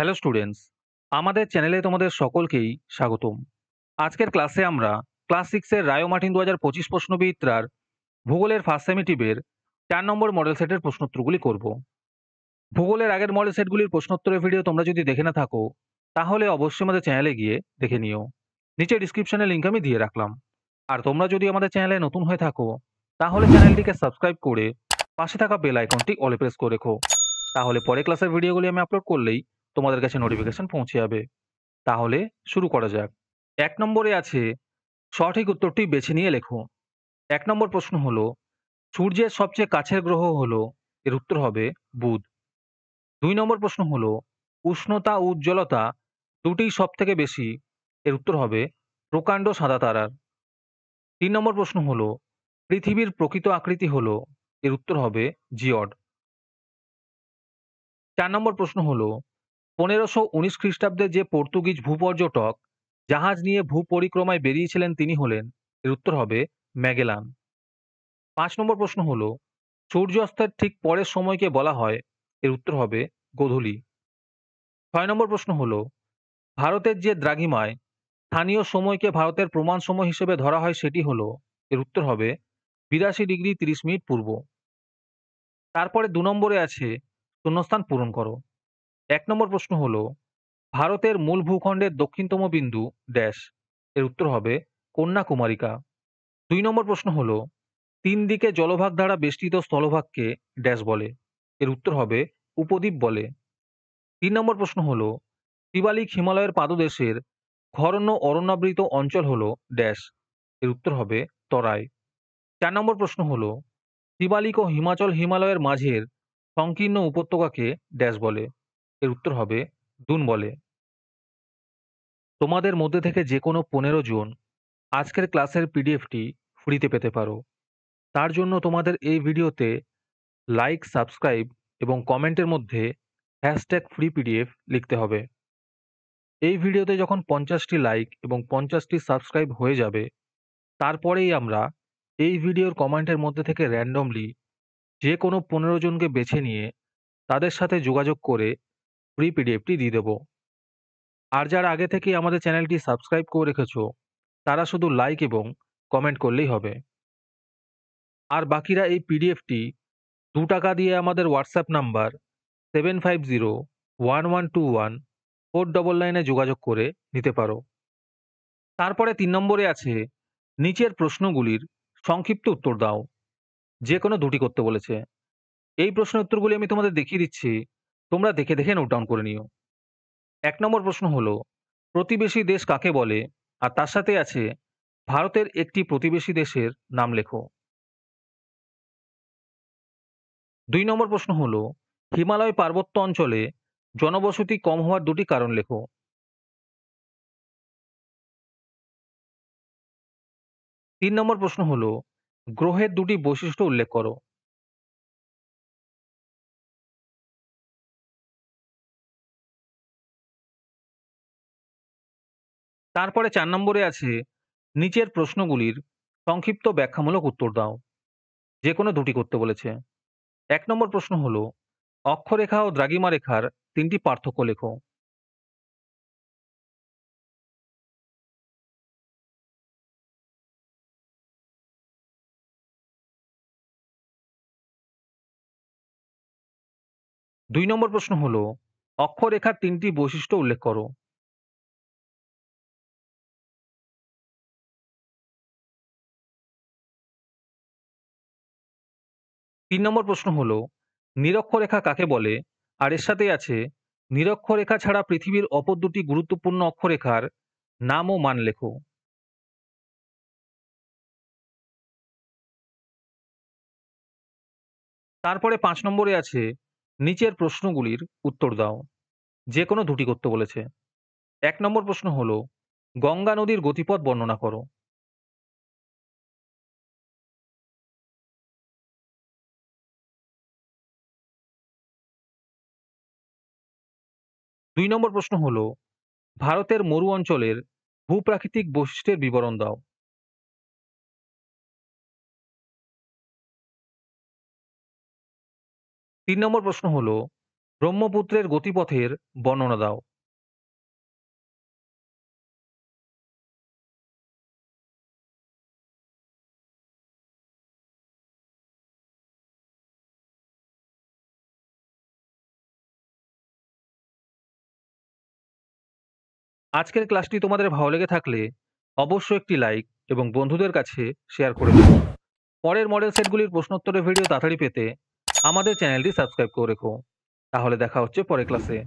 Hello students, আমাদের চ্যানেলে তোমাদের সকলকেই স্বাগতম। আজকের ক্লাসে আমরা ক্লাস 6 এর রায় ও মার্টিন 2025 প্রশ্নবিচিত্রার ভূগোলের ফার্স্ট সেমিটিভের 4 নম্বর মডেল সেটের প্রশ্নোত্তরগুলি করব। ভূগোলের আগের মডেল সেটগুলির প্রশ্নোত্তরের ভিডিও তোমরা যদি দেখে না থাকো, তাহলে অবশ্যই আমাদের চ্যানেলে গিয়ে দেখে নিও। নিচে ডিসক্রিপশনে লিঙ্ক আমি দিয়ে রাখলাম। আর তোমরা যদি আমাদের চ্যানেলে নতুন হয়ে থাকো, তাহলে চ্যানেলটিকে সাবস্ক্রাইব করে পাশে থাকা বেল আইকনটি অলে প্রেস করে রেখো। তাহলে পরে ক্লাসের ভিডিওগুলি আমি আপলোড করলেই তোমাদের কাছে নোটিফিকেশন পৌঁছে যাবে। তাহলে শুরু করা যাক। ১ নম্বরে আছে, সঠিক উত্তরটি বেছে নিয়ে লেখো। ১ নম্বর প্রশ্ন হলো, সূর্যের সবচেয়ে কাছের গ্রহ হলো, এর উত্তর হবে বুধ। ২ নম্বর প্রশ্ন হলো, উষ্ণতা ও উজ্জ্বলতা দুটিই সবথেকে বেশি, এর উত্তর হবে প্রকাণ্ড সাদা তারার। ৩ নম্বর প্রশ্ন হলো, পৃথিবীর প্রকৃত আকৃতি হলো, এর উত্তর হবে জিওড। ৪ নম্বর প্রশ্ন হলো, ১৫১৯ খ্রিস্টাব্দে যে পর্তুগিজ ভূপর্যটক জাহাজ নিয়ে ভূপরিক্রমায় বেরিয়েছিলেন তিনি হলেন, এর উত্তর হবে ম্যাগেলান। ৫ নম্বর প্রশ্ন হলো, সূর্যাস্তের ঠিক পরের সময়কে বলা হয়, এর উত্তর হবে গোধূলি। ৬ নম্বর প্রশ্ন হলো, ভারতের যে দ্রাঘিমায় স্থানীয় সময়কে ভারতের প্রমাণ সময় হিসেবে ধরা হয় সেটি হলো, এর উত্তর হবে ৮২°৩০' পূর্ব। তারপরে ২ নম্বরে আছে, শূন্যস্থান পূরণ করো। ১ নম্বর প্রশ্ন হলো, ভারতের মূল ভূখণ্ডের দক্ষিণতম বিন্দু ড্যাশ, এর উত্তর হবে কন্যাকুমারিকা। ২ নম্বর প্রশ্ন হলো, ৩ দিকে জলভাগ দ্বারা বেষ্টিত স্থলভাগকে ড্যাশ বলে, এর উত্তর হবে উপদ্বীপ বলে। ৩ নম্বর প্রশ্ন হলো, শিবালিক হিমালয়ের পাদদেশের ঘন অরণ্যাবৃত অঞ্চল হলো ড্যাশ, এর উত্তর হবে তরাই। ৪ নম্বর প্রশ্ন হলো, শিবালিক ও হিমাচল হিমালয়ের মাঝের সংকীর্ণ উপত্যকাকে ড্যাশ বলে, এর উত্তর হবে দুন বলে। তোমাদের মধ্যে থেকে যে কোনো ১৫ জন আজকের ক্লাসের পিডিএফটি ফ্রিতে পেতে পারো। তার জন্য তোমাদের এই ভিডিওতে লাইক, সাবস্ক্রাইব এবং কমেন্টের মধ্যে #ফ্রি পিডিএফ লিখতে হবে। এই ভিডিওতে যখন 50টি লাইক এবং 50টি সাবস্ক্রাইব হয়ে যাবে, তারপরেই আমরা এই ভিডিওর কমেন্টের মধ্যে থেকে র্যান্ডমলি যে কোনো 15 জনকে বেছে নিয়ে তাদের সাথে যোগাযোগ করে ফ্রি পিডিএফটি দিয়ে দেবো। আর যারা আগে থেকেই আমাদের চ্যানেলটি সাবস্ক্রাইব করে রেখেছো, তারা শুধু লাইক এবং কমেন্ট করলেই হবে। আর বাকিরা এই পিডিএফটি ৳2 দিয়ে আমাদের হোয়াটসঅ্যাপ নাম্বার 7501121499 এ যোগাযোগ করে নিতে পারো। তারপরে ৩ নম্বরে আছে, নিচের প্রশ্নগুলির সংক্ষিপ্ত উত্তর দাও। যে কোনো ২টি করতে বলেছে। এই প্রশ্নের উত্তরগুলি আমি তোমাদের দেখিয়ে দিচ্ছি। তোমরা দেখে দেখে নোট ডাউন করে নিও। ১ নম্বর প্রশ্ন হলো, প্রতিবেশী দেশ কাকে বলে? আর তার সাথে আছে, ভারতের একটি প্রতিবেশী দেশের নাম লেখো। ২ নম্বর প্রশ্ন হলো, হিমালয় পার্বত্য অঞ্চলে জনবসতি কম হওয়ার ২টি কারণ লেখো। ৩ নম্বর প্রশ্ন হলো, গ্রহের ২টি বৈশিষ্ট্য উল্লেখ করো। তারপরে ৪ নম্বরে আছে, নিচের প্রশ্নগুলির সংক্ষিপ্ত ব্যাখ্যামূলক উত্তর দাও। যে কোনো ২টি করতে বলেছে। ১ নম্বর প্রশ্ন হলো, অক্ষরেখা ও দ্রাঘিমা রেখার ৩টি পার্থক্য লেখো। ২ নম্বর প্রশ্ন হলো, অক্ষরেখার ৩টি বৈশিষ্ট্য উল্লেখ করো। ৩ নম্বর প্রশ্ন হলো, নিরক্ষরেখা কাকে বলে? আর এর সাথেই আছে, নিরক্ষরেখা ছাড়া পৃথিবীর অপর ২টি গুরুত্বপূর্ণ অক্ষরেখার নাম ও মান লেখো। তারপরে ৫ নম্বরে আছে, নিচের প্রশ্নগুলির উত্তর দাও। যে কোনো ২টি করতে বলেছে। ১ নম্বর প্রশ্ন হলো, গঙ্গা নদীর গতিপথ বর্ণনা করো। ২ নম্বর প্রশ্ন হলো, ভারতের মরু অঞ্চলের ভূপ্রাকৃতিক বৈশিষ্ট্যের বিবরণ দাও। ৩ নম্বর প্রশ্ন হলো, ব্রহ্মপুত্রের গতিপথের বর্ণনা দাও। আজকের ক্লাসটি তোমাদের ভালো লেগে থাকলে অবশ্যই একটি লাইক এবং বন্ধুদের কাছে শেয়ার করে দেবো। পরের মডেল সেটগুলির প্রশ্নোত্তরের ভিডিও তাড়াতাড়ি পেতে আমাদের চ্যানেলটি সাবস্ক্রাইব করে রেখো। তাহলে দেখা হচ্ছে পরের ক্লাসে।